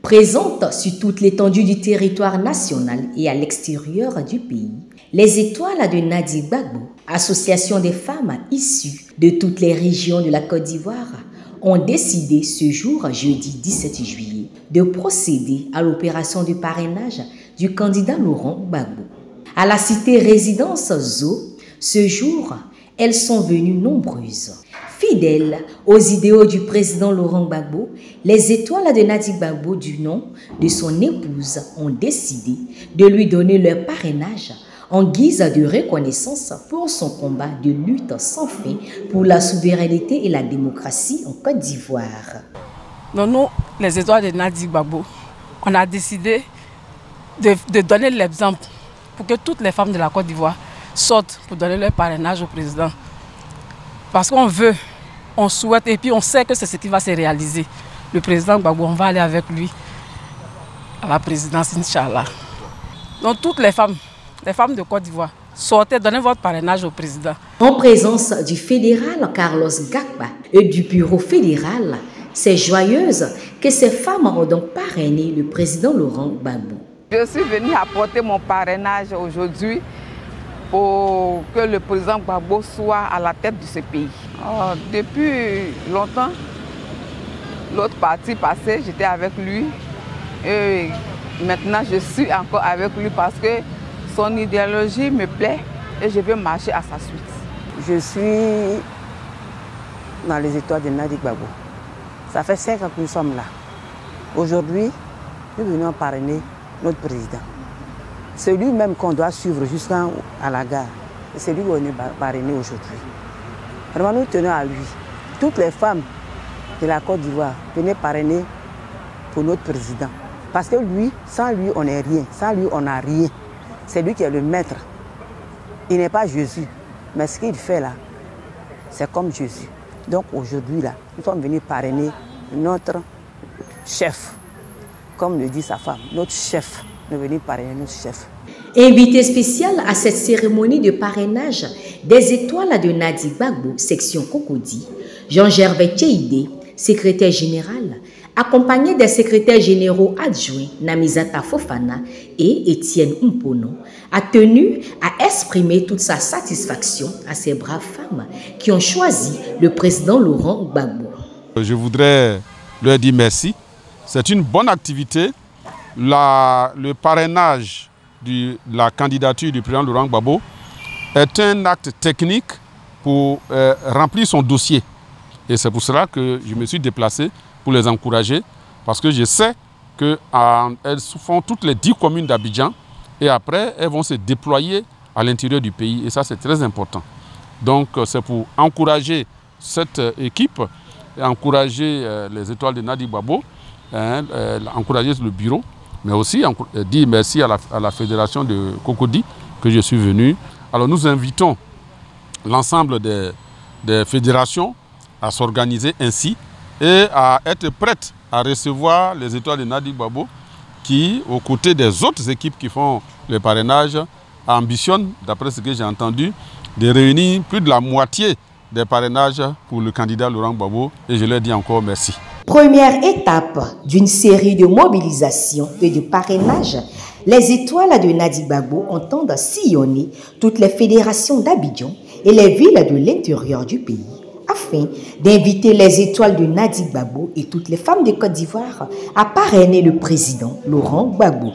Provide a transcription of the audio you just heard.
Présentes sur toute l'étendue du territoire national et à l'extérieur du pays, les Étoiles de Nadi Gbagbo, association des femmes issues de toutes les régions de la Côte d'Ivoire, ont décidé ce jour, jeudi 17 juillet, de procéder à l'opération de parrainage du candidat Laurent Gbagbo. À la cité résidence Zo, ce jour, elles sont venues nombreuses. Fidèles aux idéaux du président Laurent Gbagbo, les Étoiles de Nadi Gbagbo, du nom de son épouse, ont décidé de lui donner leur parrainage en guise de reconnaissance pour son combat de lutte sans fin pour la souveraineté et la démocratie en Côte d'Ivoire. Nous, les Étoiles de Nadi Gbagbo, on a décidé de donner l'exemple pour que toutes les femmes de la Côte d'Ivoire sortent pour donner leur parrainage au président. Parce qu'on veut, on souhaite et puis on sait que c'est ce qui va se réaliser. Le président Gbagbo, on va aller avec lui à la présidence, Inch'Allah. Donc toutes les femmes de Côte d'Ivoire, sortez, donnez votre parrainage au président. En présence du fédéral Carlos Gakba et du bureau fédéral, c'est joyeuse que ces femmes ont donc parrainé le président Laurent Gbagbo. Je suis venue apporter mon parrainage aujourd'hui pour que le président Gbagbo soit à la tête de ce pays. Depuis longtemps, l'autre parti passé, j'étais avec lui et maintenant je suis encore avec lui parce que son idéologie me plaît et je veux marcher à sa suite. Je suis dans les Étoiles de Nadi Gbagbo. Ça fait 5 ans que nous sommes là. Aujourd'hui, nous venons parrainer notre président. C'est lui-même qu'on doit suivre jusqu'à la gare. Et c'est lui qu'on est parrainé aujourd'hui. Vraiment, nous tenons à lui. Toutes les femmes de la Côte d'Ivoire, venez parrainer pour notre président. Parce que lui, sans lui, on n'est rien. Sans lui, on n'a rien. C'est lui qui est le maître. Il n'est pas Jésus. Mais ce qu'il fait là, c'est comme Jésus. Donc aujourd'hui, là, nous sommes venus parrainer notre chef. Comme le dit sa femme, notre chef. Nous venons parrainer notre chef. Invité spécial à cette cérémonie de parrainage des Étoiles de Nadi Gbagbo, section Cocody, Jean-Gervais Tcheïdé, secrétaire général, accompagné des secrétaires généraux adjoints Namizata Fofana et Étienne Mpono, a tenu à exprimer toute sa satisfaction à ces braves femmes qui ont choisi le président Laurent Gbagbo. Je voudrais leur dire merci. C'est une bonne activité. Le parrainage de la candidature du président Laurent Gbagbo est un acte technique pour remplir son dossier. Et c'est pour cela que je me suis déplacé pour les encourager, parce que je sais qu'elles font toutes les 10 communes d'Abidjan et après elles vont se déployer à l'intérieur du pays et ça c'est très important. Donc c'est pour encourager cette équipe, et encourager les Étoiles de Nadi Gbagbo, encourager le bureau, mais aussi dire merci à la fédération de Cocody que je suis venu. Alors nous invitons l'ensemble des fédérations à s'organiser ainsi et à être prêtes à recevoir les Étoiles de Nadi Gbagbo qui, aux côtés des autres équipes qui font le parrainage, ambitionnent, d'après ce que j'ai entendu, de réunir plus de la moitié des parrainages pour le candidat Laurent Gbagbo et je leur dis encore merci. Première étape d'une série de mobilisations et de parrainages, les Étoiles de Nadi Gbagbo entendent sillonner toutes les fédérations d'Abidjan et les villes de l'intérieur du pays afin d'inviter les Étoiles de Nadi Gbagbo et toutes les femmes de Côte d'Ivoire à parrainer le président Laurent Gbagbo.